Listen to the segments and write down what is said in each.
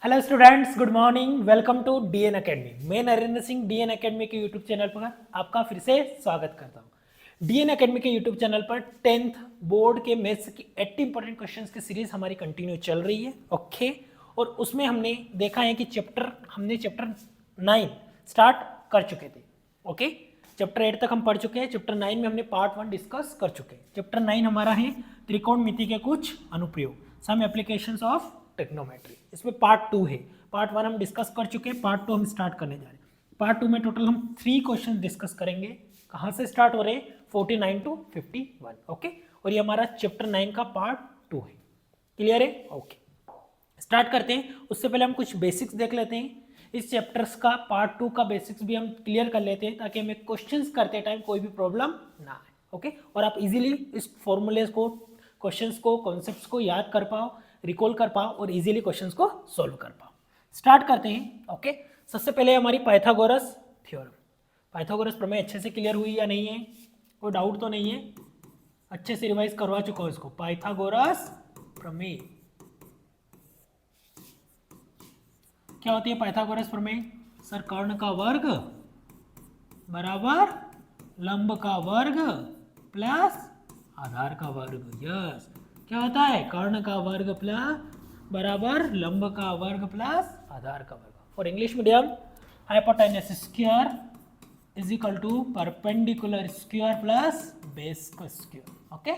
Hello students, good morning. Welcome to DN Academy. मैं Narendra Singh DN Academy के YouTube channel पर आपका फिर से स्वागत करता हूं। डीएन एकेडमी के यूट्यूब चैनल पर 10th बोर्ड के मैथ्स की 80 इंपॉर्टेंट क्वेश्चंस की सीरीज हमारी कंटिन्यू चल रही है। ओके, और उसमें हमने देखा है कि चैप्टर 9 स्टार्ट कर चुके थे। ओके, चैप्टर 8 तक हम पढ़ चुके हैं। चैप्टर 9 में हमने पार्ट 1 डिस्कस कर चुके हैं। चैप्टर 9 हमारा है त्रिकोणमिति के कुछ अनुप्रयोग, सम एप्लीकेशंस ऑफ ट्रिग्नोमेट्री। इसमें पार्ट 2 है। पार्ट 1 हम डिस्कस कर चुके हैं, पार्ट 2 हम स्टार्ट करने जा रहे हैं। पार्ट 2 में टोटल हम 3 क्वेश्चन डिस्कस करेंगे। कहाँ से स्टार्ट हो रहे हैं? 49 टू 51। ओके, और ये हमारा चैप्टर 9 का पार्ट 2 है। क्लियर है? ओके, स्टार्ट करते हैं। उससे पहले हम कुछ बेसिक्स देख लेते हैं। इस चैप्टर्स का पार्ट 2 का बेसिक्स भी हम क्लियर कर लेते हैं ताकि हमें क्वेश्चंस करते टाइम कोई भी प्रॉब्लम ना आए। ओके, और आप इजीली इस फॉर्मूलेस को, क्वेश्चंस को, कॉन्सेप्ट्स को याद कर पाओ, रिकॉल कर पाओ और इजीली क्वेश्चंस को सॉल्व कर पाओ। स्टार्ट करते हैं। ओके, सबसे पहले हमारी पाइथागोरस थ्योरम। पाइथागोरस प्रमेय अच्छे से क्लियर हुई या नहीं है? कोई डाउट तो नहीं है? अच्छे से रिवाइज करवा चुका हूं इसको। पाइथागोरस प्रमेय क्या होती है? पाइथागोरस प्रमेय सर, कर्ण का वर्ग बराबर लंब का वर्ग प्लस आधार का वर्ग। यस, क्या होता है? कर्ण का वर्ग प्लस बराबर लंब का वर्ग प्लस आधार का वर्ग। For English medium, hypotenuse square is equal to perpendicular square plus base का स्क्वायर। ओके,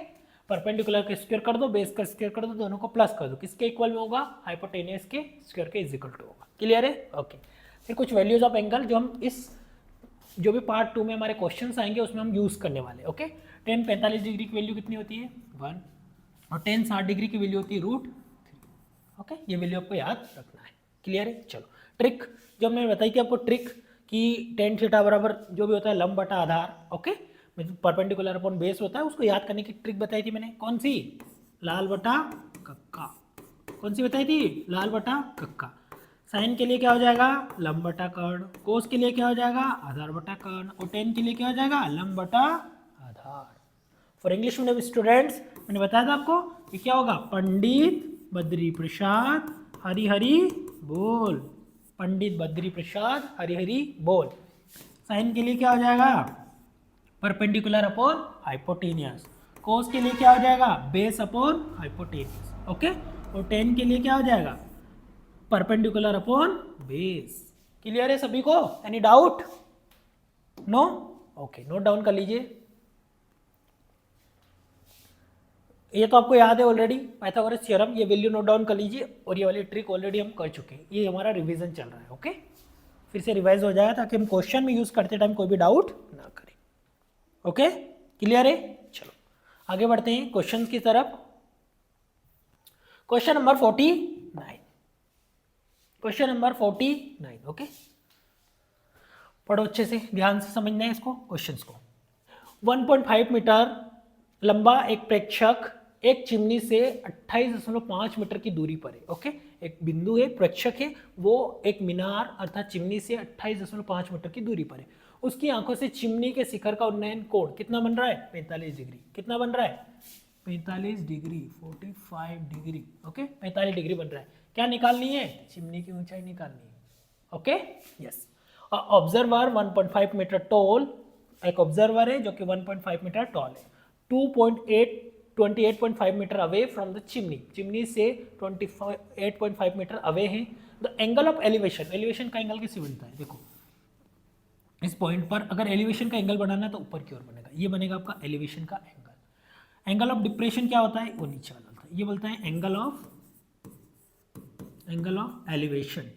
परपेंडिकुलर का स्क्वायर कर दो, बेस का स्क्वायर कर दो, दोनों को प्लस कर दो। किसके इक्वल में होगा? हाइपोटेनियस के स्क्वायर के इज इक्वल टू होगा। क्लियर है? ओके, फिर कुछ वैल्यूज ऑफ एंगल जो हम इस जो भी पार्ट 2 में हमारे क्वेश्चंस आएंगे उसमें हम यूज करने वाले। ओके, टेन 45 डिग्री की वैल्यू कितनी होती है? 1, और टेन 60 डिग्री की वैल्यू होती है √3। ओके, ये वैल्यू आपको याद रखना है। क्लियर है? चलो, ट्रिक जो हमने बताई थी आपको, ट्रिक कि टेन थीटा बराबर जो भी होता है लंब बटा आधार। ओके, परपेंडिकुलर अपॉन बेस होता है, उसको याद करने की ट्रिक बताई थी मैंने। कौन सी? लाल बटा कक्का। कौन सी बताई थी? लाल बटा कक्का। साइन के लिए क्या हो जाएगा? लंब बटा कर्ण। कोस के लिए क्या हो जाएगा? आधार बटा कर्ण। और टेन के लिए क्या हो जाएगा? लंब बटा आधार। फॉर इंग्लिश मीडियम स्टूडेंट्स, मैंने बताया था आपको कि क्या होगा? पंडित बद्री प्रसाद हरि हरि बोल। पंडित बद्री प्रसाद हरि हरि बोल। साइन के लिए क्या हो जाएगा? Perpendicular upon hypotenuse. कोस के लिए क्या हो जाएगा? Base upon hypotenuse. ओके, और टेन के लिए क्या हो जाएगा? Perpendicular upon base. क्लियर है सभी को? Any doubt? No? Okay, note down कर लीजिए। ये तो आपको याद है ऑलरेडी, पाइथागोरस थ्योरम। ये वैल्यू नोट डाउन कर लीजिए, और ये वाली ट्रिक ऑलरेडी हम कर चुके हैं। ये हमारा रिवीजन चल रहा है। ओके, फिर से रिवाइज हो जाएगा ताकि हम क्वेश्चन में यूज करते टाइम कोई भी डाउट ना करें। ओके, क्लियर है? चलो आगे बढ़ते हैं क्वेश्चन की तरफ। Question number 49। Question number 49। Okay, पढ़ो अच्छे से, ध्यान से समझना है इसको, क्वेश्चंस को। 1.5 मीटर लंबा एक प्रेक्षक एक चिमनी से 28.5 मीटर की दूरी पर है। ओके, एक बिंदु है, प्रेक्षक है, वो एक मीनार अर्थात चिमनी से 28.5 मीटर की दूरी पर है। उसकी आंखों से चिमनी के शिखर का उन्नयन कोण कितना बन रहा है? 45 डिग्री। कितना बन रहा है? 45 डिग्री, 45 डिग्री। ओके, 45 डिग्री बन रहा है। क्या निकालनी है? चिमनी की ऊंचाई निकालनी है। Okay, yes. Observer 1.5 metre tall, एक ऑब्जर्वर है जो कि 1.5 मीटर टॉल है। 28.5 metre away from the chimney. Chimney से 28.5 मीटर अवे है। The angle of elevation, elevation का एंगल कैसे बनता है? देखो, इस पॉइंट पर अगर एलिवेशन का एंगल बनाना है तो ऊपर की ओर बनेगा, ये बनेगा आपका एलिवेशन का एंगल। एंगल ऑफ डिप्रेशन क्या होता है? वो नीचे वाला होता है, ये बोलता है angle of elevation,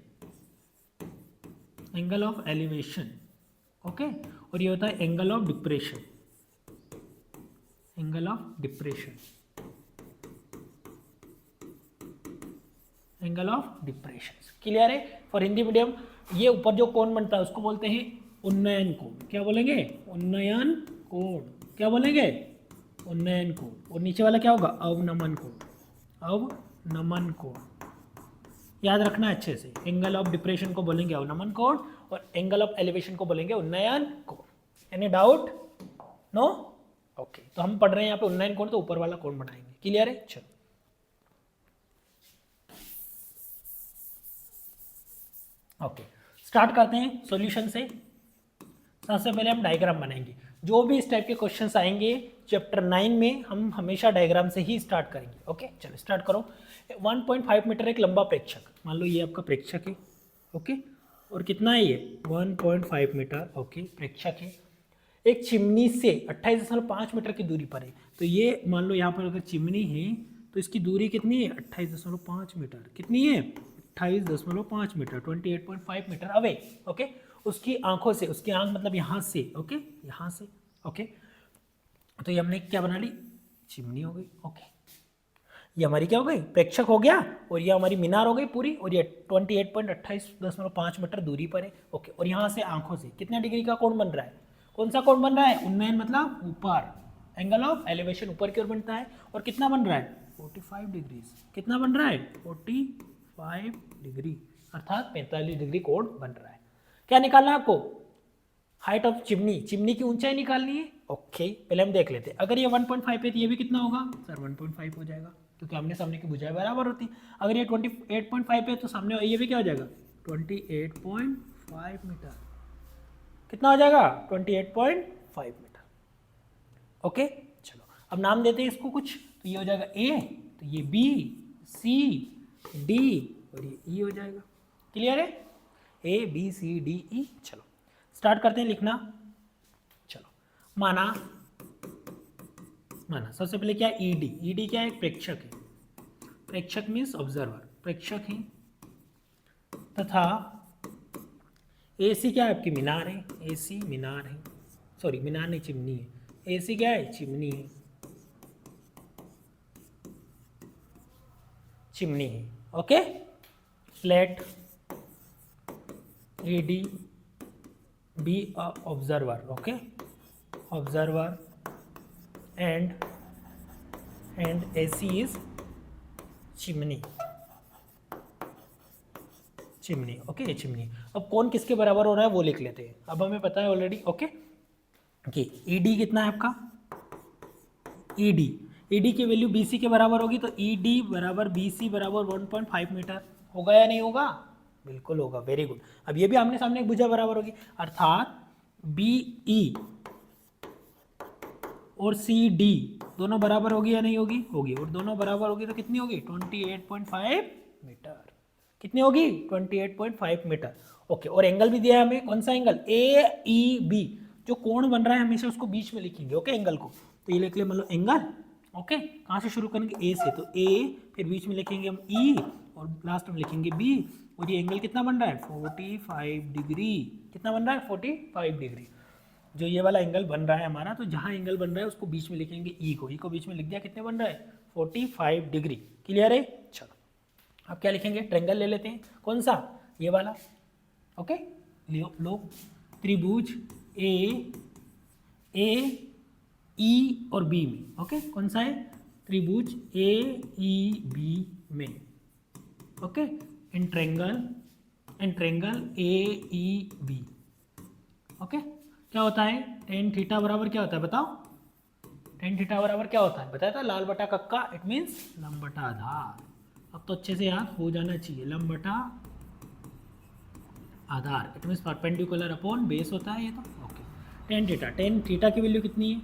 angle of elevation. Okay, और ये होता है angle of depression, angle of depression, angle of depression. Clear है? फॉर हिंदी मीडियम, ये ऊपर जो कोण बनता है उसको बोलते हैं उन्नयन कोण। क्या बोलेंगे? उन्नयन कोण। क्या बोलेंगे? उन्नयन कोण। और नीचे वाला क्या होगा? अवनमन कोण, अवनमन कोण। याद रखना है अच्छे से। एंगल ऑफ डिप्रेशन को बोलेंगे अवनमन कोण, और एंगल ऑफ एलिवेशन को बोलेंगे उन्नयन कोण। Any doubt? नो? ओके, तो हम पढ़ रहे हैं यहाँ पे उन्नयन कोण, तो ऊपर वाला कोण बनाएंगे। क्लियर है? चलो ओके, स्टार्ट करते हैं सॉल्यूशन से। सबसे पहले हम डायग्राम बनाएंगे। जो भी इस टाइप के क्वेश्चंस आएंगे चैप्टर 9 में हम हमेशा डायग्राम से ही स्टार्ट करेंगे। ओके चलो स्टार्ट करो। 1.5 मीटर एक लंबा प्रेक्षक, मान लो ये आपका प्रेक्षक है। ओके, और कितना है ये 1.5 मीटर। ओके, प्रेक्षक है। एक चिमनी से 28.5 मीटर की दूरी पर है। तो ये मान लो यहाँ पर अगर चिमनी है तो इसकी दूरी कितनी है 28.5 मीटर। कितनी है 28.5 मीटर, 28.5 मीटर अवे। ओके, उसकी आंखों से, उसकी आंख मतलब यहाँ से। ओके, यहाँ से। ओके, तो ये हमने क्या बना ली, चिमनी हो गई। ओके, ये हमारी क्या हो गई, प्रेक्षक हो गया, और ये हमारी मीनार हो गई पूरी, और ये 28.5 मीटर दूरी पर है। ओके, और यहाँ से आंखों से कितने डिग्री का कोण बन रहा है, कौन सा कोण बन रहा है, उन्नयन मतलब ऊपर, एंगल ऑफ एलिवेशन ऊपर की ओर बनता है। और कितना बन रहा है 45 डिग्री। कितना बन रहा है 45 डिग्री, अर्थात 45 डिग्री कोण बन रहा है। क्या निकालना है आपको, हाइट ऑफ चिमनी, चिमनी की ऊंचाई निकालनी है। ओके, पहले हम देख लेते हैं। अगर ये 1.5 है तो ये भी कितना होगा सर 1.5 हो जाएगा, क्योंकि आमने सामने की भुजाएं बराबर होती। अगर ये 28.5 है तो सामने ये भी क्या हो जाएगा 28.5 मीटर। कितना हो जाएगा 28.5 मीटर। ओके चलो, अब नाम देते हैं इसको कुछ। तो ये हो जाएगा ए, तो ये बी, सी, डी, और ये ई हो जाएगा। क्लियर है, A B C D E. चलो स्टार्ट करते हैं लिखना। चलो, माना सबसे पहले क्या है ईडी। ईडी क्या है, प्रेक्षक है। प्रेक्षक मीन्स ऑब्जर्वर, प्रेक्षक है। तथा एसी क्या है आपकी, मीनार है। एसी मीनार है, सॉरी मीनार नहीं चिमनी है। एसी क्या है, चिमनी है, चिमनी है। Okay, let ED be a observer. Okay, observer and AC is chimney, chimney. Okay, chimney. अब कौन किसके बराबर हो रहा है वो लिख लेते हैं। अब हमें पता है ऑलरेडी। ओके, ईडी कितना है आपका, ईडी की वैल्यू बीसी के बराबर होगी, तो ईडी बराबर बीसी बराबर 1.5 मीटर। होगा या नहीं होगा, बिल्कुल होगा, वेरी गुड। अब ये भी आमने सामने एक भुजा बराबर होगी, अर्थात बीई और सी डी दोनों बराबर होगी या नहीं होगी, होगी। और दोनों बराबर होगी तो कितनी होगी 28.5 मीटर। कितनी होगी 28.5 मीटर। ओके, और एंगल भी दिया है हमें, कौन सा एंगल, ए ई बी। जो कोण बन रहा है हमेशा उसको बीच में लिखेंगे। ओके, एंगल को तो ये लिख ले मतलब एंगल। ओके, कहाँ से शुरू करेंगे, ए से, तो ए, फिर बीच में लिखेंगे हम ई, और लास्ट में लिखेंगे बी। और ये एंगल कितना बन रहा है 45 डिग्री। कितना बन रहा है 45 डिग्री। जो ये वाला एंगल बन रहा है हमारा, तो जहाँ एंगल बन रहा है उसको बीच में लिखेंगे ई को बीच में लिख दिया। कितने बन रहा है 45 डिग्री। क्लियर है, चलो अब क्या लिखेंगे, ट्रायंगल ले लेते हैं। कौन सा, ये वाला। ओके, लो त्रिभुज ए ई और बी में। ओके, कौन सा है, त्रिभुज ए ई बी में। Okay, in triangle A E B. Okay, क्या होता है टेन थीटा बराबर क्या होता है बताओ, टेन थीटा बराबर क्या होता है बताया था, लाल बटा कक्का, इट मीन्स लंब बटा आधार। अब तो अच्छे से याद हो जाना चाहिए, लंब बटा आधार, it means perpendicular upon base होता है ये तो। ओके, टेन थीटा की वैल्यू कितनी है,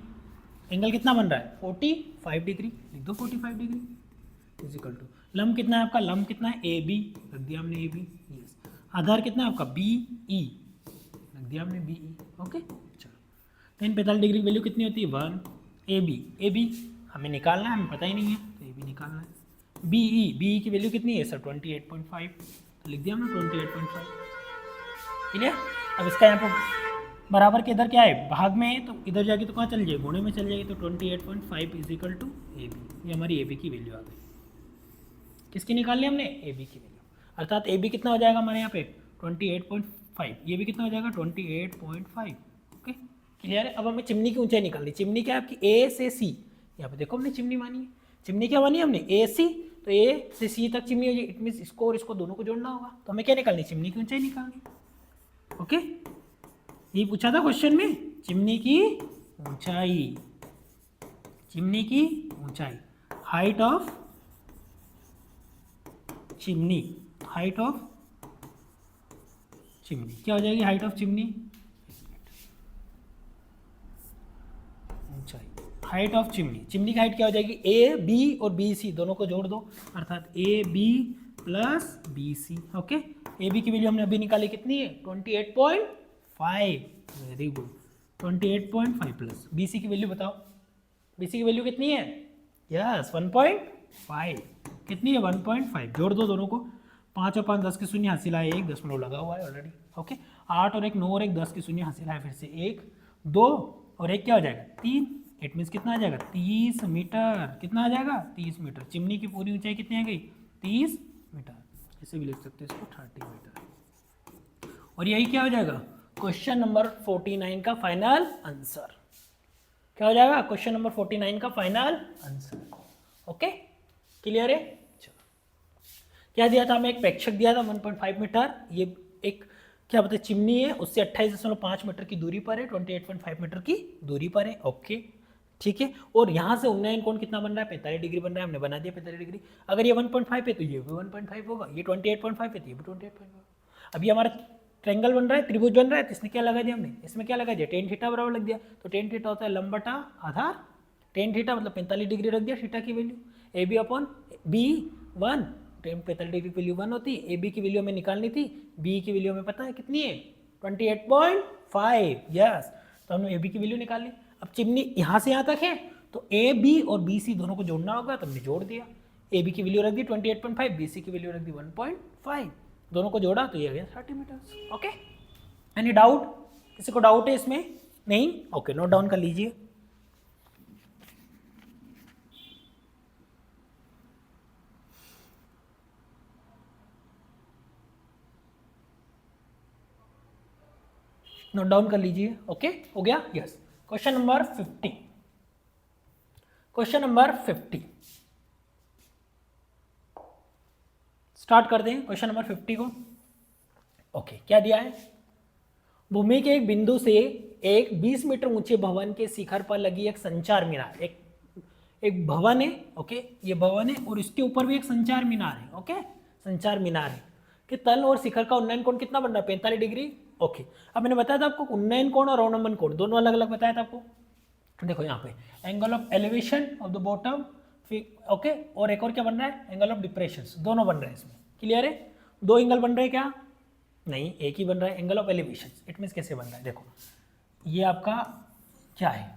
एंगल कितना बन रहा है 45 डिग्री, लिख दो 45 डिग्री इजिकल टू, लंब कितना है आपका, लंब कितना है ए बी, रख दिया हमने ए बी। यस, आधार कितना है आपका बी ई, रख दिया हमने बी ई। ओके चलो, टेन 45 डिग्री वैल्यू कितनी होती है 1। ए बी हमें निकालना है, हमें पता ही नहीं है तो ए बी निकालना है। बी ई की वैल्यू कितनी है सर 28.5, तो लिख दिया हमने 28.5। क्लियर। अब इसका यहाँ पर बराबर के इधर क्या है भाग में है, तो इधर जाके तो कहाँ चल जाएगी गुणे में चल जाएगी, तो 28.5 इजिकल टू ए बी। ये हमारी ए बी की वैल्यू आ गई। किसकी निकाल ली हमने, ए बी की वैल्यू, अर्थात ए बी कितना हो जाएगा हमारे यहाँ पे 28.5, ये भी कितना हो जाएगा 28.5। ओके क्लियर है। अब हमें चिमनी की ऊंचाई निकालनी, चिमनी क्या है आपकी ए से सी, यहाँ पे देखो हमने चिमनी मानी है, चिमनी क्या मानी है हमने ए सी, तो ए से सी तक चिमनी हो जाएगी, इट मीन्स इसको और इसको दोनों को जोड़ना होगा, तो हमें क्या निकालनी, चिमनी की ऊंचाई निकालनी। ओके, ये पूछा था क्वेश्चन में, चिमनी की ऊंचाई, चिमनी की ऊंचाई, height of chimney, height of chimney, क्या हो जाएगी हाइट ऑफ चिमनी, ऊंचाई, हाइट ऑफ चिमनी, चिमनी की हाइट क्या हो जाएगी, ए बी और बी सी दोनों को जोड़ दो, अर्थात A B plus B C. Okay, A B की वैल्यू हमने अभी निकाली, कितनी है 28.5, very good, 28.5 plus B C की वैल्यू बताओ, बी सी की वैल्यू कितनी है, यस 1.5, कितनी है 1.5, जोड़ दो दोनों को, 5 और 5 10 के शून्य हासिल आए, 1 10 लगा हुआ है ऑलरेडी। ओके, 8 और 1 9 और 1 10 के शून्य हासिल आए, फिर से 1 2 और 1 क्या हो जाएगा 3, इट मीन्स कितना आ जाएगा 30 मीटर, कितना आ जाएगा 30 मीटर, चिमनी की पूरी ऊंचाई कितनी आ गई 30 मीटर, इसे भी लिख सकते हैं इसको 30 मीटर। और यही क्या हो जाएगा क्वेश्चन नंबर 49 का फाइनल आंसर, क्या हो जाएगा क्वेश्चन नंबर 49 का फाइनल आंसर। ओके, क्लियर है। चलो, क्या दिया था हमें, एक प्रेक्षक दिया था 1.5 मीटर, ये एक क्या बताए चिमनी है, उससे 28.5 मीटर की दूरी पर है, 28.5 मीटर की दूरी पर है। ओके, ठीक है, और यहाँ से उन्नयन कोण कितना बन रहा है 45 डिग्री बन रहा है, हमने बना दिया 45 डिग्री। अगर ये 1.5 है तो ये भी 1.5 होगा, ये 28.5 है तो ये भी 28.5 होगा। अब ये हमारा ट्रायंगल बन रहा है, त्रिभुज बन रहा है, तो इसमें क्या लगा दिया हमने, इसमें क्या लगा दिया टेन थीटा बराबर लग दिया, तो टेन थीटा होता है लंब बटा आधार, टेन थीटा मतलब 45 डिग्री रख दिया थीटा की value, A B upon B 1, 45 degree की वैल्यू 1 होती है, ए बी की वैल्यू हमें निकालनी थी, बी की वैल्यू हमें पता है कितनी है 28.5, यस, तो हमने ए बी की वैल्यू निकाल ली। अब चिमनी यहाँ से यहाँ तक है, तो ए बी और बी सी दोनों को जोड़ना होगा, तो हमने जोड़ दिया, ए बी की वैल्यू रख दी 28.5, बी सी की वैल्यू रख दी 1.5, दोनों को जोड़ा तो ये आ गया 30 मीटर। ओके, एनी डाउट, किसी को डाउट है इसमें, नहीं, ओके, नोट डाउन कर लीजिए। नोट डाउन कर लीजिए। ओके, हो गया, yes. Question number 50, question number 50 start करते हैं क्वेश्चन नंबर 50 को। ओके, क्या दिया है, भूमि के एक बिंदु से एक 20 मीटर ऊंचे भवन के शिखर पर लगी एक संचार मीनार, एक भवन है, ओके, ये भवन है और इसके ऊपर भी एक संचार मीनार है, ओके, संचार मीनार है कि तल और शिखर का उन्नयन कोण कितना बन रहा है 45 डिग्री। ओके, अब मैंने बताया था आपको उन्नयन कोण और अवनमन कोण दोनों अलग अलग बताया था आपको, देखो यहाँ पे angle of elevation of the bottom, okay, और एक और क्या बन रहा है एंगल ऑफ डिप्रेशन, दोनों बन रहे हैं इसमें, क्लियर है, दो एंगल बन रहे हैं क्या, नहीं, एक ही बन रहा है angle of elevation, it means कैसे बन रहा है, देखो ये आपका क्या है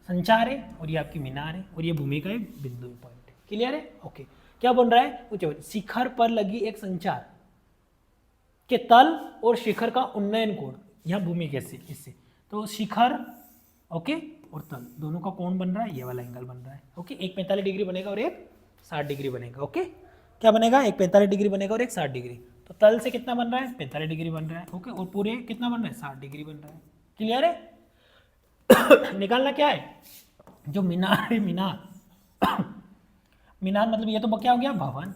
संचार है और ये आपकी मीनार है और ये भूमि का एक बिंदु पॉइंट है, क्लियर है। ओके, क्या बन रहा है ऊंचे शिखर पर लगी एक संचार के तल और शिखर का उन्नयन कोण, यहाँ भूमि कैसे इससे, तो शिखर ओके और तल दोनों का कोण बन रहा है, ये वाला एंगल बन रहा है। ओके, एक 45 डिग्री बनेगा और एक 60 डिग्री बनेगा। ओके, क्या बनेगा, एक 45 डिग्री बनेगा और एक 60 डिग्री, तो तल से कितना बन रहा है 45 डिग्री बन रहा है। ओके, और पूरे कितना बन रहा है 60 डिग्री बन रहा है, क्लियर है। निकालना क्या है, जो मीनार है, मीनार मीनार मतलब ये तो क्या हो गया भवन,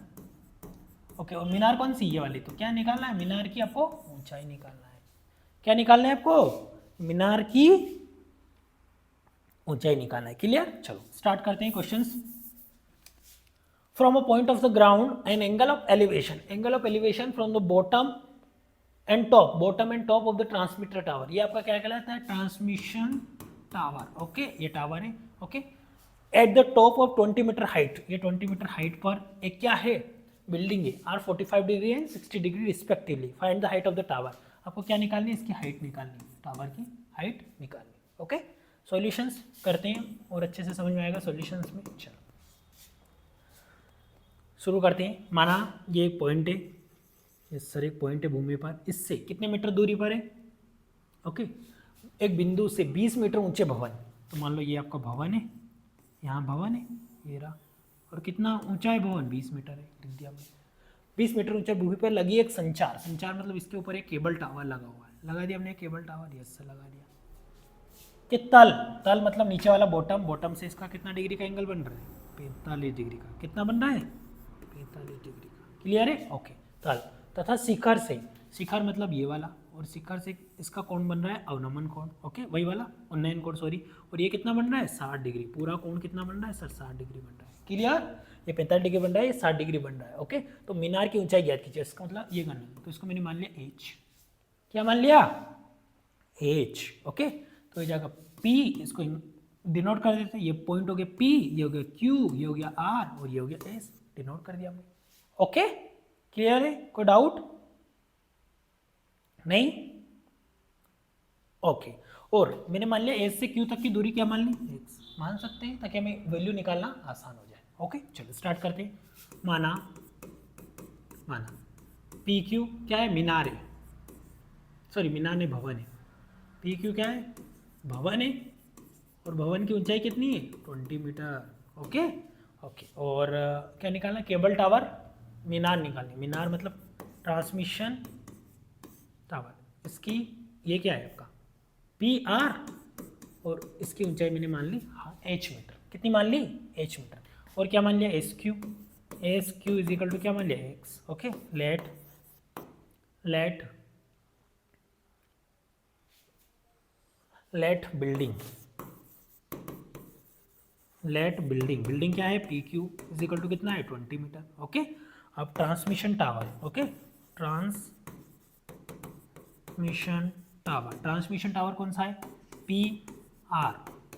ओके, और मीनार कौन सी, ये वाली, तो क्या निकालना है मीनार की आपको ऊंचाई निकालना है, क्या निकालना है आपको, मीनार की ऊंचाई निकालना है, क्लियर। चलो स्टार्ट करते हैं questions. From a point of the ground an angle of elevation from the bottom and top of the transmitter tower, ये आपका क्या कहलाता है ट्रांसमिशन टावर। ओके, ये टावर है। Okay, at the top of 20 metre height, ये 20 metre height पर एक क्या है बिल्डिंग है, are 45 degree and 60 degree respectively, find the height of the tower, आपको क्या निकालनी है इसकी हाइट निकालनी है, टावर की हाइट निकालनी है। ओके, सॉल्यूशंस करते हैं और अच्छे से समझ में आएगा सॉल्यूशंस में। चलो शुरू करते हैं। माना ये एक पॉइंट है, ये सर एक पॉइंट है भूमि पर, इससे कितने मीटर दूरी पर है, ओके, एक बिंदु से 20 मीटर ऊंचे भवन, तो मान लो ये आपका भवन है, यहाँ भवन है ये रहा, और कितना ऊंचा है भवन 20 मीटर है, लिख दिया हमने। 20 मीटर ऊंचा भूमि पर लगी एक संचार मतलब इसके ऊपर एक केबल टावर लगा हुआ है, लगा दिया हमने केबल टावर, यस लगा दिया। कि तल मतलब नीचे वाला बॉटम से इसका कितना डिग्री का एंगल बन रहा है 45 डिग्री का, कितना बन रहा है 45 डिग्री का, क्लियर है। ओके, तल तथा शिखर मतलब ये वाला, और शिखर से इसका कोण बन रहा है अवनमन कोण, ओके, वही वाला उन्नयन कोण सॉरी, और ये कितना बन रहा है 60 डिग्री, पूरा कोण कितना बन रहा है सर 60 डिग्री बन रहा है, क्लियर। ये 45 डिग्री बन रहा है, ये 60 डिग्री बन रहा है। ओके, तो मीनार की ऊंचाई ज्ञात कीजिए, इसका मतलब ये करना है, तो इसको मैंने मान लिया h, क्या मान लिया, एच। ओके, तो ये जाएगा पी, इसको डिनोट कर देते हैं, ये पॉइंट हो गया पी, ये हो गया क्यू, ये हो गया आर और ये हो गया एस, डिनोट कर दिया हमने। ओके, क्लियर है, कोई डाउट नहीं? ओके, और मैंने मान लिया एस से क्यू तक की दूरी क्या मान ली, एक्स मान सकते हैं, ताकि हमें वैल्यू निकालना आसान हो जाए। ओके, चलो स्टार्ट करते हैं। माना पी क्यू क्या है, मीनार है, सॉरी मीनार नहीं, भवन है। पी क्यू क्या है, भवन है, और भवन की ऊंचाई कितनी है, 20 मीटर। ओके ओके, और क्या निकालना, केबल टावर, मीनार निकालनी, मीनार मतलब ट्रांसमिशन टावर, इसकी ये क्या है आपका पी आर, और इसकी ऊंचाई मैंने मान ली एच मीटर, कितनी मान ली, एच मीटर, और क्या मान लिया, S Q is equal to क्या मान लिया, एक्स। ओके, लेट बिल्डिंग क्या है, P Q is equal to कितना है, 20 मीटर। ओके, अब transmission tower, okay, transmission tower कौन सा है, P R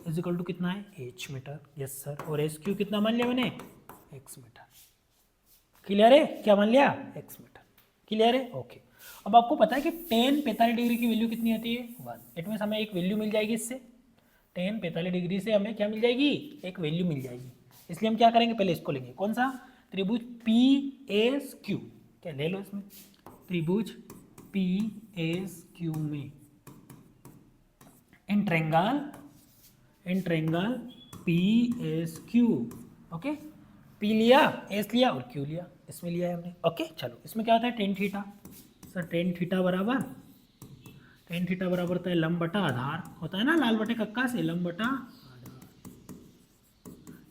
is equal to कितना है, एच मीटर। यस सर, और एस क्यू कितना मान लिया मैंने, एक्स मीटर। क्लियर है, क्या मान लिया, एक्स मीटर। क्लियर है, ओके। अब आपको पता है कि टेन 45 डिग्री की वैल्यू कितनी आती है, 1। इट मीन्स हमें एक वैल्यू मिल जाएगी इससे, टेन 45 डिग्री से हमें क्या मिल जाएगी, एक वैल्यू मिल जाएगी। इसलिए हम क्या करेंगे, पहले इसको लेंगे, कौन सा, त्रिभुज पी एस क्यू, क्या ले लो इसमें, त्रिभुज पी एस क्यू में in triangle P S Q. Okay, P लिया, एस लिया और क्यू लिया, इसमें लिया है हमने। ओके, चलो इसमें क्या होता है, tan theta. Sir tan theta बराबर होता है लंब बटा आधार, होता है ना लाल बटे कक्का से, लंब बटा आधार।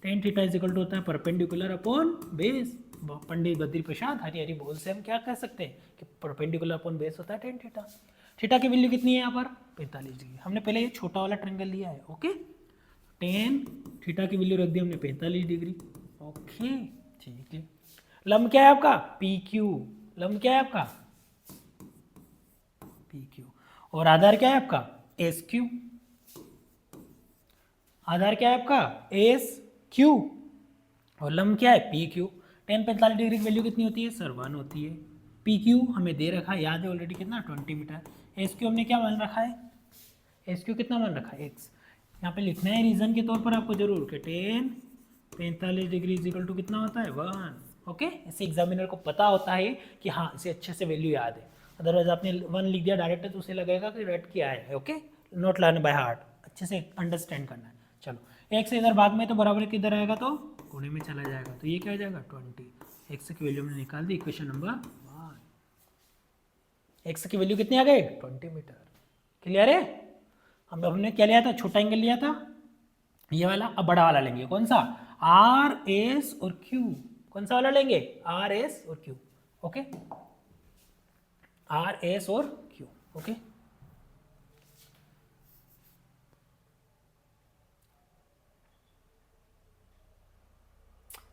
Tan theta is equal to होता है perpendicular upon base. Pandit Badri Prasad Hari बोल से हम क्या कह सकते हैं कि परपेंडिकुलर अपॉन बेस होता है टेन थीटा। थीटा की वैल्यू कितनी है यहाँ पर, 45 डिग्री। हमने पहले ये छोटा वाला ट्रेंगल लिया है। ओके, टेन थीटा की वैल्यू रख दी हमने 45 डिग्री। ओके, ठीक है। लंब क्या है आपका, पी क्यू, लंब क्या है आपका, पी क्यू, और आधार क्या है आपका, एस क्यू, आधार क्या है आपका, एस क्यू, और लंब क्या है, पी क्यू। टेन 45 डिग्री की वैल्यू कितनी होती है सर, 1 होती है। पी क्यू हमें दे रखा है, याद है ऑलरेडी, कितना, 20 मीटर। एस क्यू हमने क्या मान रखा है, एस क्यू कितना मान रखा है, एक्स। यहाँ पे लिखना है रीजन के तौर पर आपको जरूर कि tan 45 degree is equal to कितना होता है, 1। ओके, इसे एग्जामिनर को पता होता है कि हाँ इसे अच्छे से वैल्यू याद है। अदरवाइज आपने 1 लिख दिया डायरेक्ट तो उसे लगेगा कि रेट क्या है। ओके, नोट लाने बाय हार्ट, अच्छे से अंडरस्टैंड करना है। चलो, एक से इधर भाग में तो बराबर किधर आएगा, तो कोने में चला जाएगा, तो ये क्या हो जाएगा, 20। एक्स की वैल्यू हमने निकाल दी, इक्वेशन नंबर 1। एक्स की वैल्यू कितनी आ गई, 20 मीटर। क्लियर है। हमने क्या लिया था, छोटा एंगल लिया था ये वाला, अब बड़ा वाला लेंगे, कौन सा, आर एस और क्यू। कौन सा वाला लेंगे, आर एस और क्यू। ओके, आर एस और क्यू। ओके,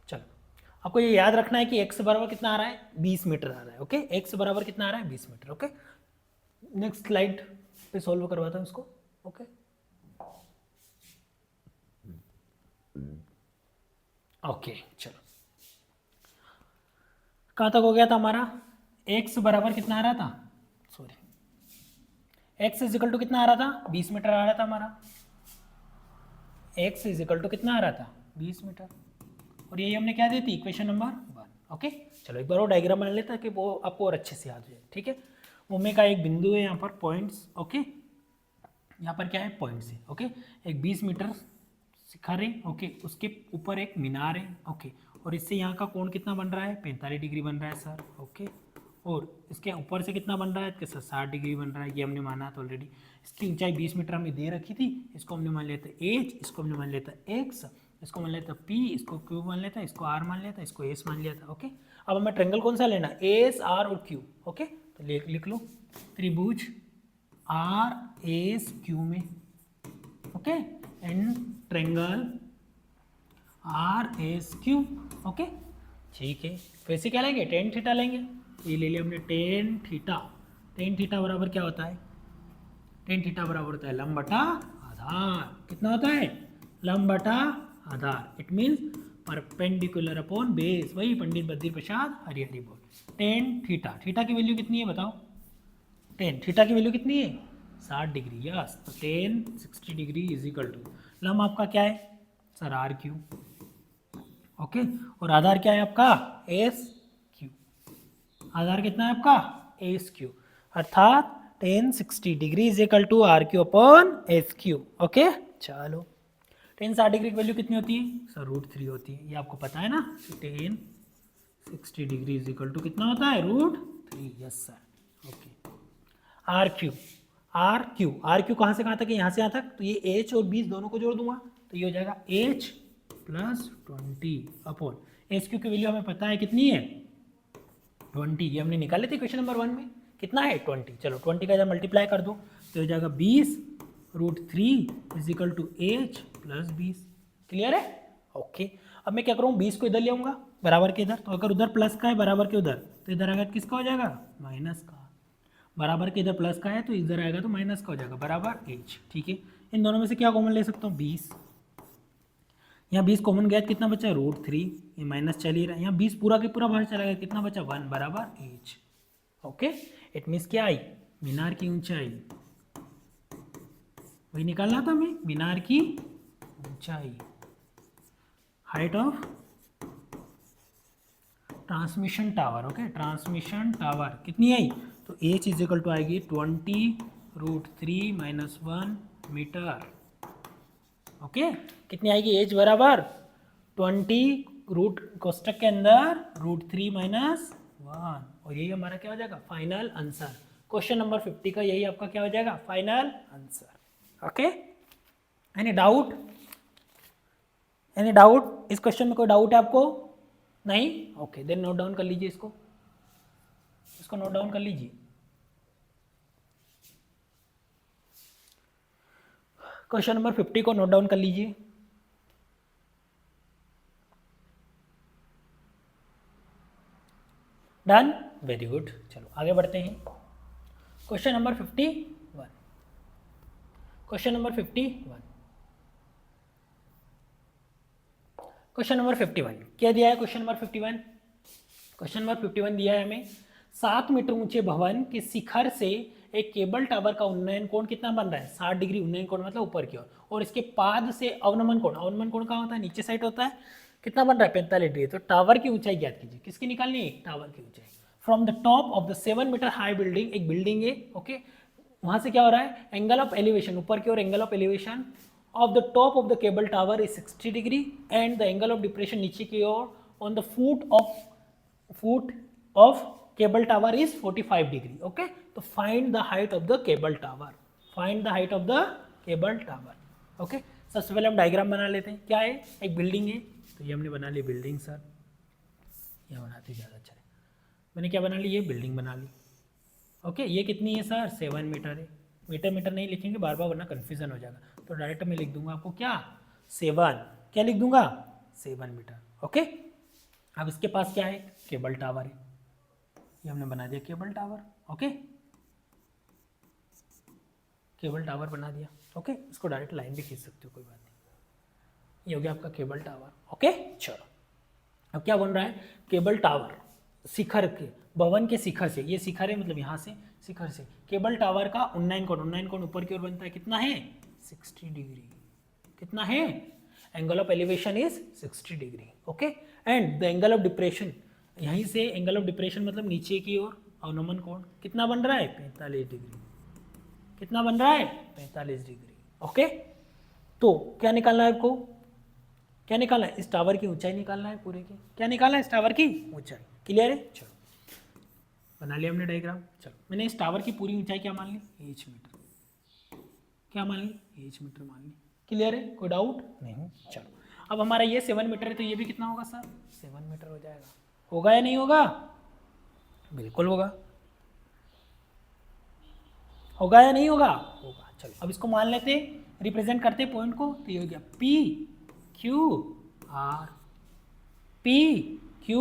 चलो आपको ये याद रखना है कि x बराबर कितना आ रहा है, 20 मीटर आ रहा है। ओके, x बराबर कितना आ रहा है, 20 मीटर। ओके, नेक्स्ट स्लाइड पे सॉल्व करवाता हूँ इसको। ओके, ओके, चलो कहाँ तक हो गया था हमारा, x बराबर कितना आ रहा था, sorry, x is equal to कितना आ रहा था, 20 मीटर आ रहा था हमारा। x इज इक्वल टू कितना आ रहा था, 20 मीटर, और यही हमने क्या दी थी, इक्वेशन नंबर 1। ओके, चलो एक बार वो डायग्राम बना लेता है कि वो आपको और अच्छे से याद हो जाए। ठीक है, मुम्मे का एक बिंदु है यहाँ पर, पॉइंट्स। ओके, यहाँ पर क्या है, पॉइंट्स है। ओके, एक 20 मीटर सिखा रहे। ओके, उसके ऊपर एक मीनार है। ओके, और इससे यहाँ का कोण कितना बन रहा है, 45 डिग्री बन रहा है सर। ओके, और इसके ऊपर से कितना बन रहा है, इसके 60 डिग्री बन रहा है, ये हमने माना था ऑलरेडी। इसकी ऊंचाई 20 मीटर हमें दे रखी थी, इसको हमने मान लिया था एच, इसको हमने मान लिया था एक्स, इसको मान लिया था पी, इसको क्यू मान लिया था, इसको आर मान लिया था, इसको एस मान लिया था। ओके, अब हमें ट्रेंगल कौन सा लेना, एस आर और क्यू। ओके, तो लिख लो त्रिभुज आर एस क्यू में। Okay, and triangle R S Q. Okay, ठीक है, वैसे क्या लेंगे, टेन थीटा लेंगे। ये ले लिया हमने टेन थीटा टेन थीटा बराबर क्या होता है? टेन थीटा बराबर होता है लंब बटा आधार। कितना होता है? लंब बटा आधार। It means perpendicular upon base. वही पंडित बद्री प्रसाद हरिहरी बोल। टेन थीटा, थीटा की वैल्यू कितनी है बताओ? टेन थीटा की वैल्यू कितनी है? 60 डिग्री। यस, तो tan 60 degree is equal to लंब आपका क्या है सर? Are Q. ओके, और आधार क्या है आपका? S Q. आधार कितना है आपका? S Q. अर्थात tan 60 degree is equal to R Q upon S Q. Okay, चलो टेन 60 डिग्री की वैल्यू कितनी होती है सर? √3 होती है। ये आपको पता है ना? Tan 60 degree is equal to कितना होता है? √3। Yes sir. Okay, R Q, R Q, R Q कहाँ से कहाँ तक है? यहाँ से यहाँ तक। तो ये एच और 20 दोनों को जोड़ दूंगा तो ये हो जाएगा H plus 20 upon H Q की वैल्यू हमें पता है कितनी है? 20। ये हमने निकाले थे क्वेश्चन नंबर 1 में। कितना है? 20। चलो 20 का जब मल्टीप्लाई कर दो तो हो जाएगा 20 √3 is equal to H plus 20। Clear है? ओके, अब मैं क्या करूँ? 20 को इधर ले आऊँगा बराबर के इधर। तो अगर उधर प्लस का है बराबर के उधर तो इधर आएगा किसका हो जाएगा? माइनस का। बराबर के इधर प्लस का है तो इधर आएगा तो माइनस का हो जाएगा बराबर एच। ठीक है, इन दोनों में से क्या कॉमन ले सकता हूँ? 20। यहाँ 20 कॉमन गया कितना बचा? √3। ये माइनस चल ही रहा है। यहाँ 20 पूरा के पूरा बाहर चला गया, कितना बचा? 1 बराबर एच। ओके, इट मीन्स क्या आई? मीनार की ऊंचाई। वही निकालना था हमें, मीनार की ऊंचाई, height of transmission tower. Okay, transmission tower कितनी आई? तो एच इज इक्वल टू आएगी 20 √3 माइनस 1 मीटर। ओके, कितनी आएगी? एच बराबर 20 रूट कोष्टक के अंदर √3 माइनस 1। और यही हमारा क्या हो जाएगा? Final answer. क्वेश्चन नंबर 50 का यही आपका क्या हो जाएगा? Final answer. Okay, any doubt? Any doubt? इस क्वेश्चन में कोई डाउट है आपको? नहीं? ओके, देन नोट डाउन कर लीजिए इसको, इसको नोट डाउन कर लीजिए। क्वेश्चन नंबर 50 को नोट डाउन कर लीजिए। डन? Very good. चलो आगे बढ़ते हैं। Question number 51। Question number 51। Question number 51 क्या दिया है? क्वेश्चन नंबर 51, क्वेश्चन नंबर 51 दिया है हमें 7 मीटर ऊंचे भवन के शिखर से एक केबल टावर का उन्नयन कोण कितना बन रहा है? 60 डिग्री उन्नयन कोण मतलब ऊपर की ओर, और इसके पाद से अवनमन कोण, अवनमन कोण कहाँ होता है? नीचे साइड होता है। कितना बन रहा है? 45 डिग्री। तो टावर की ऊंचाई ज्ञात कीजिए। किसकी निकालनी है? टावर की ऊंचाई। From the top of the 7 metre high building, एक बिल्डिंग है। ओके, वहां से क्या हो रहा है? एंगल ऑफ एलिवेशन, ऊपर की ओर angle of elevation of the top of the cable tower is 60 degree and the angle of depression नीचे की ओर on the foot of cable tower is 45 degree. Okay, तो find the height of the cable tower, find the height of the cable tower. Okay, सबसे पहले हम diagram बना लेते हैं। क्या है? एक बिल्डिंग है, तो ये हमने बना ली बिल्डिंग। सर ये बनाते ज़्यादा अच्छा है। मैंने क्या बना ली? ये बिल्डिंग बना ली। ओके, ये कितनी है सर? 7 मीटर है। मीटर मीटर नहीं लिखेंगे बार बार वरना कन्फ्यूजन हो जाएगा, तो डायरेक्ट मैं लिख दूंगा आपको क्या? 7। क्या लिख दूंगा? 7 मीटर। ओके, अब इसके पास क्या है? केबल टावर है। ये हमने बना दिया cable tower. Okay, cable tower बना दिया। ओके, इसको डायरेक्ट लाइन भी खींच सकते हो, कोई बात नहीं। ये हो गया आपका केबल टावर। ओके, चलो अब क्या बन रहा है? केबल टावर शिखर के, भवन के शिखर से, ये शिखर है मतलब यहाँ से शिखर से केबल टावर का उन्नयन कोण, उन्नयन कोण ऊपर की ओर बनता है। कितना है? 60 डिग्री। कितना है? Angle of elevation is 60 degree. Okay, and the angle of depression, यहीं से एंगल ऑफ डिप्रेशन मतलब नीचे की ओर अवनमन कोण कितना बन रहा है? 45 डिग्री। कितना बन रहा है? 45 डिग्री। ओके, तो क्या निकालना है आपको? क्या निकालना है? इस टावर की ऊंचाई निकालना है पूरे की। क्या निकालना है? इस टावर की ऊंचाई। क्लियर है? चलो बना लिया हमने डायग्राम। चलो मैंने इस टावर की पूरी ऊंचाई क्या मान ली? h metre. क्या मान ली? h मीटर मान ली। क्लियर है? कोई डाउट नहीं? चलो अब हमारा ये 7 मीटर है, तो ये भी कितना होगा सर? 7 मीटर हो जाएगा। होगा या नहीं होगा? बिल्कुल होगा। होगा या नहीं होगा? होगा। चलो अब इसको मान लेते, रिप्रेजेंट करते पॉइंट को, तो ये हो गया P Q R, P Q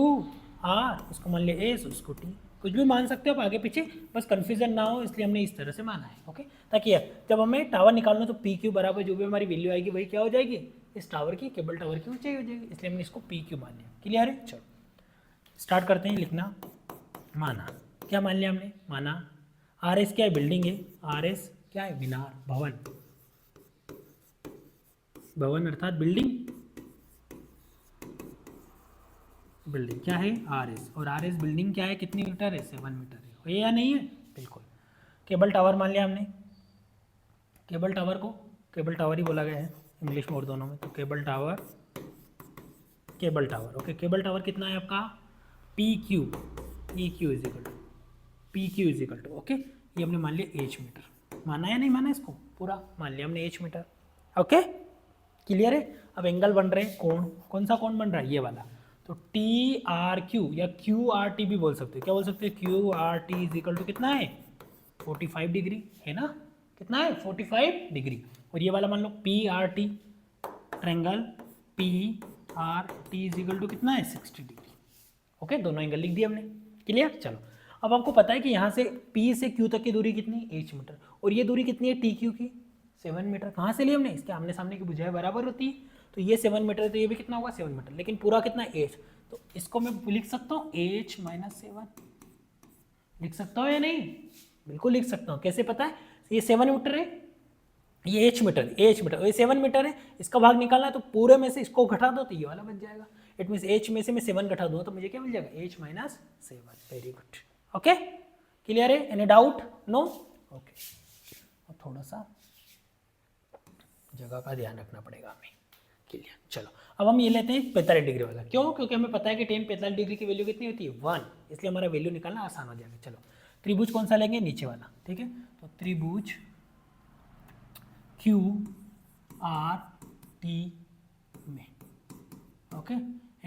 R, उसको मान लिया S, उसको T। कुछ भी मान सकते हो आप आगे पीछे, बस कन्फ्यूजन ना हो इसलिए हमने इस तरह से माना है। ओके, ताकि जब हमें टावर निकालना तो पी क्यू बराबर जो भी हमारी वैल्यू आएगी वही क्या हो जाएगी, इस टावर की, केबल टावर की ऊंचाई हो जाएगी, इसलिए हमने इसको पी क्यू मान लिया। क्लियर है? चलो स्टार्ट करते हैं लिखना। माना, क्या मान लिया हमने? माना आर एस क्या है? बिल्डिंग है। आर एस क्या है? मीनार, भवन। भवन अर्थात बिल्डिंग, बिल्डिंग क्या है? R S. और आर एस बिल्डिंग क्या है? कितनी मीटर है? 7 मीटर है। ये या नहीं है? बिल्कुल। केबल टावर मान लिया हमने। केबल टावर को केबल टावर ही बोला गया है इंग्लिश में और दोनों में, तो cable tower, cable tower. Okay, cable tower कितना है आपका? P Q, P Q is equal to, P Q is equal to, okay, ये हमने मान लिया एच मीटर। माना या नहीं माना? इसको पूरा मान लिया हमने एच मीटर। ओके, क्लियर है? अब एंगल बन रहे हैं, कोण। कौन सा कोण बन रहा है? ये वाला। तो टी आर क्यू या क्यू आर टी भी बोल सकते हो। क्या बोल सकते हैं? Q R T is equal to कितना है? 45 डिग्री है ना? कितना है? 45 डिग्री। और ये वाला मान लो P R T, triangle P R T is equal to कितना है? 60 डिग्री। ओके, दोनों एंगल लिख दिए हमने। क्लियर? चलो अब आपको पता है कि यहाँ से P से Q तक की दूरी कितनी? h metre. और ये दूरी कितनी है TQ की? 7 मीटर। कहाँ से लिए हमने? इसके आमने सामने की भुजाएं बराबर होती है, तो ये 7 मीटर है तो ये भी कितना होगा? 7 मीटर। लेकिन पूरा कितना? h। तो इसको मैं लिख सकता हूँ h माइनस 7। लिख सकता हूँ या नहीं? बिल्कुल लिख सकता हूँ। कैसे पता है? ये 7 मीटर है, ये h मीटर, h मीटर, ये 7 मीटर है। इसका भाग निकालना है तो पूरे में से इसको घटा दो तो ये वाला बच जाएगा। इट मीन्स h में से मैं 7 घटा दूंगा तो मुझे क्या मिल जाएगा? h minus 7। Very good. Okay, clear है? Any doubt? नो? ओके, अब थोड़ा सा जगह का ध्यान रखना पड़ेगा हमें। क्लियर? चलो अब हम ये लेते हैं 45 डिग्री वाला। क्यों? क्योंकि हमें पता है कि tan 45 डिग्री की वैल्यू कितनी होती है? 1, इसलिए हमारा वैल्यू निकालना आसान हो जाएगा। चलो त्रिभुज कौन सा लेंगे? नीचे वाला। ठीक है, तो त्रिभुज क्यू आर टी में, okay,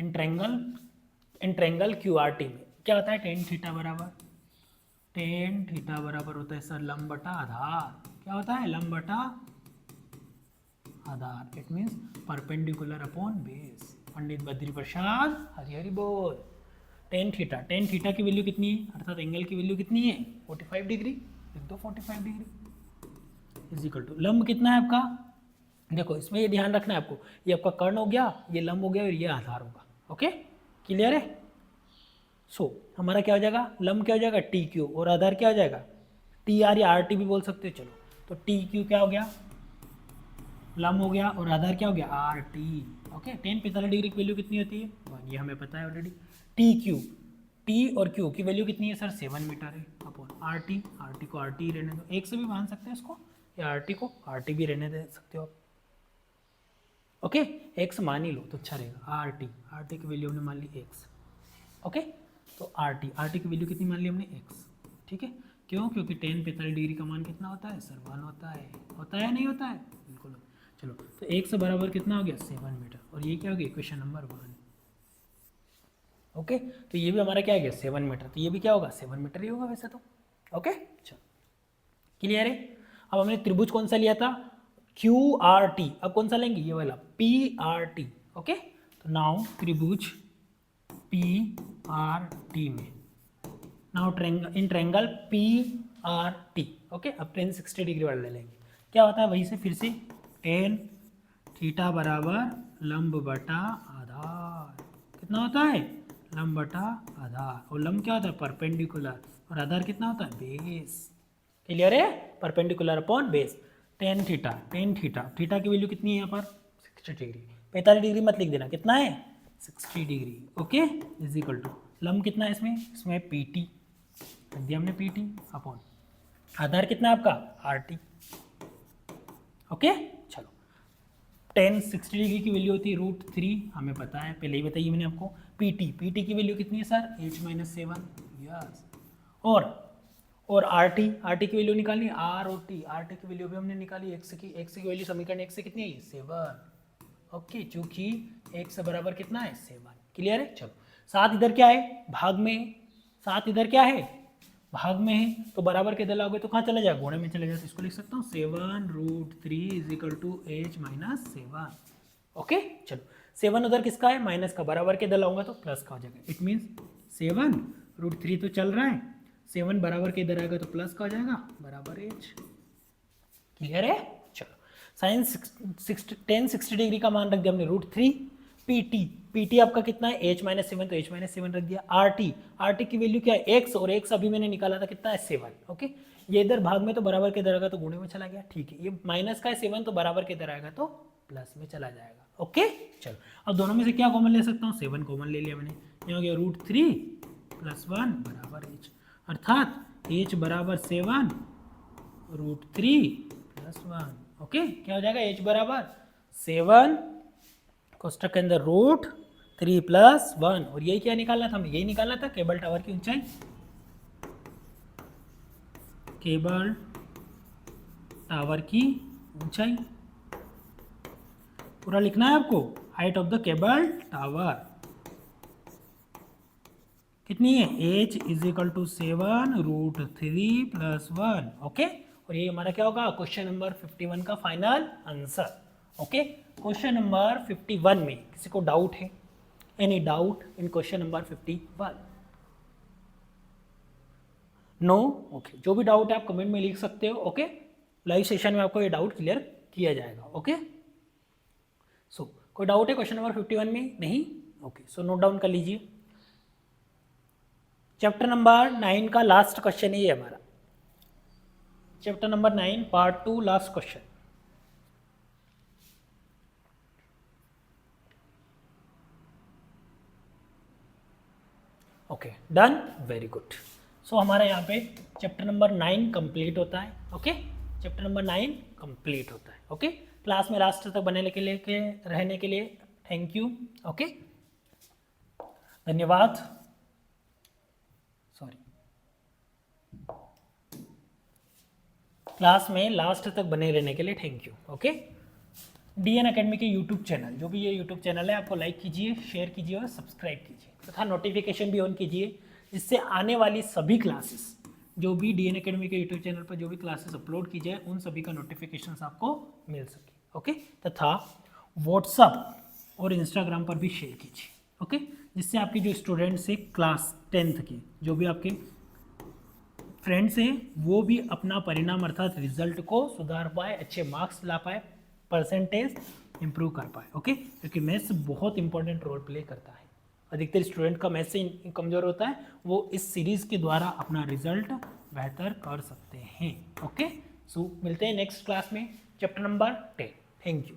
in triangle Q R T में क्या होता है? टेन थीटा बराबर होता है सर लंब बटा आधार। क्या होता है? लंब बटा आधार। It means perpendicular upon base. Pandit Badri Prasad Hari Hari बोल। टेन थीटा की वैल्यू कितनी है? अर्थात एंगल की वैल्यू कितनी है? 45 डिग्री। लिख दो 45 डिग्री इज इक्वल टू लंब कितना है आपका? देखो इसमें ये ध्यान रखना है आपको, ये आपका कर्ण हो गया, ये लंब हो गया और ये आधार होगा। ओके, क्लियर है? सो हमारा क्या हो जाएगा? लंब क्या हो जाएगा? टी क्यू, और आधार क्या हो जाएगा? टी आर या आर टी भी बोल सकते हो। चलो तो टी क्यू क्या हो गया? लंब हो गया, और आधार क्या हो गया? R T. Okay, ten 45 degree की वैल्यू कितनी होती है? 1, ये हमें पता है ऑलरेडी। टी क्यू, टी और क्यू की वैल्यू कितनी है सर? 7 मीटर है अपॉन आर टी को आर टी रहने दो, एक से भी मान सकते हैं इसको, या आर टी को आर टी भी रहने दे सकते हो आप। ओके, एक्स मान ही लो तो अच्छा रहेगा। आर टी की वैल्यू हमने मान ली एक्स। ओके, तो आर टी की वैल्यू कितनी मान ली हमने? एक्स। ठीक है, क्यों? क्योंकि टेन 45 डिग्री का मान कितना होता है सर? 1 होता है। होता है या नहीं होता है? बिल्कुल। चलो तो एक्स बराबर कितना हो गया? 7 मीटर। और ये क्या हो गया? Equation number 1। ओके, तो ये भी हमारा क्या हो गया? 7 मीटर। तो ये भी क्या होगा? 7 मीटर ही होगा वैसे तो। ओके, चलो क्लियर है? अब हमने त्रिभुज कौन सा लिया था? Q R T. अब कौन सा लेंगे? ये वाला पी आर टी। ओके, तो नाउ त्रिभुज पी आर टी में, now in triangle P R T. Okay, अब टेन 60 डिग्री वाला ले लेंगे। क्या होता है? वहीं से फिर से टेन थीटा बराबर लंब बटा आधार। कितना होता है? लंब बटा आधार। और लंब क्या होता है? परपेंडिकुलर। और आधार कितना होता है? बेस। क्लियर है? Perpendicular upon base. Ten theta की वैल्यू कितनी है यहाँ पर? 60 डिग्री। 45 डिग्री मत लिख देना, कितना है? 60 degree. Okay, is equal to लंब कितना है इसमें? इसमें पी टी लिख दिया हमने, पी टी अपॉन आधार कितना है आपका? R T. ओके, चलो टेन 60 डिग्री की वैल्यू होती है √3, हमें पता है, पहले ही बताइए मैंने आपको। पी टी की वैल्यू कितनी है सर? h minus 7। यस। और आर टी की वैल्यू निकालनी, आर और टी, आर टी की वैल्यू भी हमने निकाली, एक्स की वैल्यू समीकरण एक्स से कितनी है? 7। ओके, चूंकि एक्स बराबर कितना है? 7। क्लियर है? चलो 7 इधर क्या है? भाग में। 7 इधर क्या है? भाग में है, तो बराबर के इधर लाओगे तो कहाँ चला जाएगा? गुणे में चले जाए, तो इसको लिख सकता हूँ 7√3 is equal to h minus 7। Okay, चलो 7 उधर किसका है? माइनस का, बराबर के इधर लाऊंगा तो प्लस का हो जाएगा। इट मीन्स 7 √3 तो चल रहा है, 7 बराबर के इधर आएगा तो प्लस का हो जाएगा, बराबर h। क्लियर है? चलो साइन 10 60 डिग्री का मान रख दिया हमने √3। pt आपका कितना है h-7, तो h-7 रख दिया। rt की वैल्यू क्या है x, और x अभी मैंने निकाला था कितना है 7। ओके, ये इधर भाग में तो बराबर के इधर आएगा तो गुणे में चला गया, ठीक है। ये माइनस का है 7 तो बराबर के इधर आएगा तो प्लस में चला जाएगा। ओके चलो, अब दोनों में से क्या कॉमन ले सकता हूँ, 7 कॉमन ले लिया मैंने, ये हो गया √3 + 1 बराबर h, अर्थात h बराबर 7 √3 + 1। ओके, क्या हो जाएगा h बराबर 7 कोष्टक के अंदर √3 + 1, और यही क्या निकालना था हमें, यही निकालना था केबल टावर की ऊंचाई, केबल टावर की ऊंचाई पूरा लिखना है आपको। Height of the cable tower कितनी है, h = 7 √3 + 1। ओके, और ये हमारा क्या होगा क्वेश्चन नंबर 51 का final answer. Okay, question number 51 में किसी को डाउट है, any doubt in question number 51? No? Okay, जो भी डाउट है आप कमेंट में लिख सकते हो। ओके, लाइव सेशन में आपको ये डाउट क्लियर किया जाएगा। ओके, सो कोई डाउट है क्वेश्चन नंबर 51 में? नहीं? ओके, सो नोट डाउन कर लीजिए। चैप्टर नंबर 9 का लास्ट क्वेश्चन है ये हमारा, chapter number 9 part 2 last question. Okay done, very good. So हमारा यहाँ पे चैप्टर नंबर 9 कंप्लीट होता है। ओके, चैप्टर नंबर 9 कंप्लीट होता है। ओके, क्लास में लास्ट तक बने के लिए रहने के लिए थैंक यू। ओके, धन्यवाद। सॉरी, क्लास में लास्ट तक बने रहने के लिए thank you. Okay, DN academy के यूट्यूब चैनल, जो भी ये यूट्यूब चैनल है, आपको लाइक कीजिए, शेयर कीजिए और सब्सक्राइब कीजिए तथा नोटिफिकेशन भी ऑन कीजिए, जिससे आने वाली सभी क्लासेस, जो भी DN अकेडमी के यूट्यूब चैनल पर जो भी क्लासेस अपलोड की जाए, उन सभी का नोटिफिकेशन आपको मिल सके। ओके, तथा व्हाट्सअप और इंस्टाग्राम पर भी शेयर कीजिए। ओके, जिससे आपके जो स्टूडेंट्स हैं क्लास 10th के, जो भी आपके फ्रेंड्स हैं, वो भी अपना परिणाम अर्थात रिजल्ट को सुधार पाए, अच्छे मार्क्स ला पाए, परसेंटेज इंप्रूव कर पाए। ओके, क्योंकि मैथ्स बहुत इंपॉर्टेंट रोल प्ले करता है। अधिकतर स्टूडेंट का मैथ्स से कमज़ोर होता है, वो इस सीरीज़ के द्वारा अपना रिजल्ट बेहतर कर सकते हैं। ओके, सो मिलते हैं नेक्स्ट क्लास में, चैप्टर नंबर 10। Thank you.